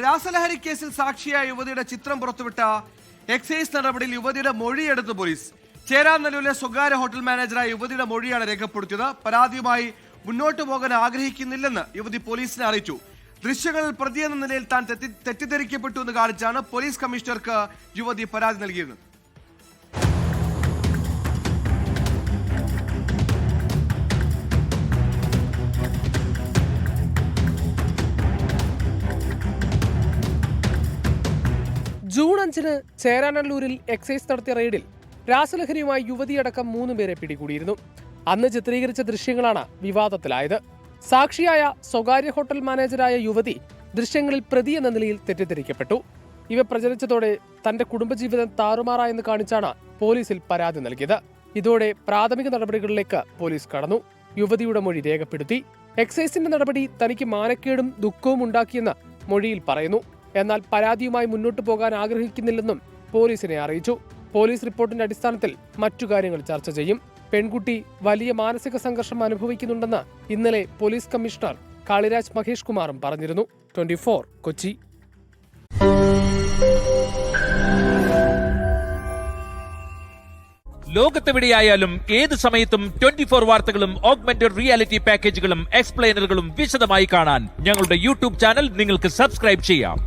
രാസലഹരി കേസിൽ സാക്ഷിയായ യുവതിയുടെ ചിത്രം പുറത്തുവിട്ട എക്സൈസ് നടപടിയിൽ യുവതിയുടെ മൊഴിയെടുത്ത് പോലീസ്. ചേരാനല്ലൂരിലെ സ്വകാര്യ ഹോട്ടൽ മാനേജറായ യുവതിയുടെ മൊഴിയാണ് രേഖപ്പെടുത്തിയത്. പരാതിയുമായി മുന്നോട്ടു പോകാൻ ആഗ്രഹിക്കുന്നില്ലെന്ന് യുവതി പോലീസിനെ അറിയിച്ചു. ദൃശ്യങ്ങളിൽ പ്രതിയെന്ന നിലയിൽ താൻ തെറ്റിദ്ധരിക്കപ്പെട്ടു എന്ന് കാണിച്ചാണ് പോലീസ് കമ്മീഷണർക്ക് യുവതി പരാതി നൽകിയിരുന്നത്. ജൂൺ 5-ന് ചേരാനല്ലൂരിൽ എക്സൈസ് നടത്തിയ റെയ്ഡിൽ രാസലഹരിയുമായി യുവതിയടക്കം 3 പേരെ പിടികൂടിയിരുന്നു. അന്ന് ചിത്രീകരിച്ച ദൃശ്യങ്ങളാണ് വിവാദത്തിലായത്. സാക്ഷിയായ സ്വകാര്യ ഹോട്ടൽ മാനേജറായ യുവതി ദൃശ്യങ്ങളിൽ പ്രതി എന്ന നിലയിൽ തെറ്റിദ്ധരിക്കപ്പെട്ടു. ഇവ പ്രചരിച്ചതോടെ തന്റെ കുടുംബജീവിതം താറുമാറായെന്ന് കാണിച്ചാണ് പോലീസിൽ പരാതി നൽകിയത്. ഇതോടെ പ്രാഥമിക നടപടികളിലേക്ക് പോലീസ് കടന്നു. യുവതിയുടെ മൊഴി രേഖപ്പെടുത്തി. എക്സൈസിന്റെ നടപടി തനിക്ക് മാനക്കേടും ദുഃഖവും ഉണ്ടാക്കിയെന്ന് മൊഴിയിൽ പറയുന്നു. എന്നാൽ പരാതിയുമായി മുന്നോട്ടു പോകാൻ ആഗ്രഹിക്കുന്നില്ലെന്നും പോലീസിനെ അറിയിച്ചു. പോലീസ് റിപ്പോർട്ടിന്റെ അടിസ്ഥാനത്തിൽ മറ്റു കാര്യങ്ങൾ ചർച്ച ചെയ്യും. പെൺകുട്ടി വലിയ മാനസിക സംഘർഷം അനുഭവിക്കുന്നുണ്ടെന്ന് ഇന്നലെ പോലീസ് കമ്മീഷണർ കാളിരാജ് മഹേഷ് കുമാറും പറഞ്ഞിരുന്നു. 24 കൊച്ചി. ലോകത്തെവിടെയായാലും ഏത് സമയത്തും 24 വാർത്തകളും ഓഗ്മെന്റഡ് റിയാലിറ്റി പാക്കേജുകളും എക്സ്പ്ലെയിനറുകളും വിശദമായി കാണാൻ ഞങ്ങളുടെ യൂട്യൂബ് ചാനൽ നിങ്ങൾക്ക് സബ്സ്ക്രൈബ് ചെയ്യാം.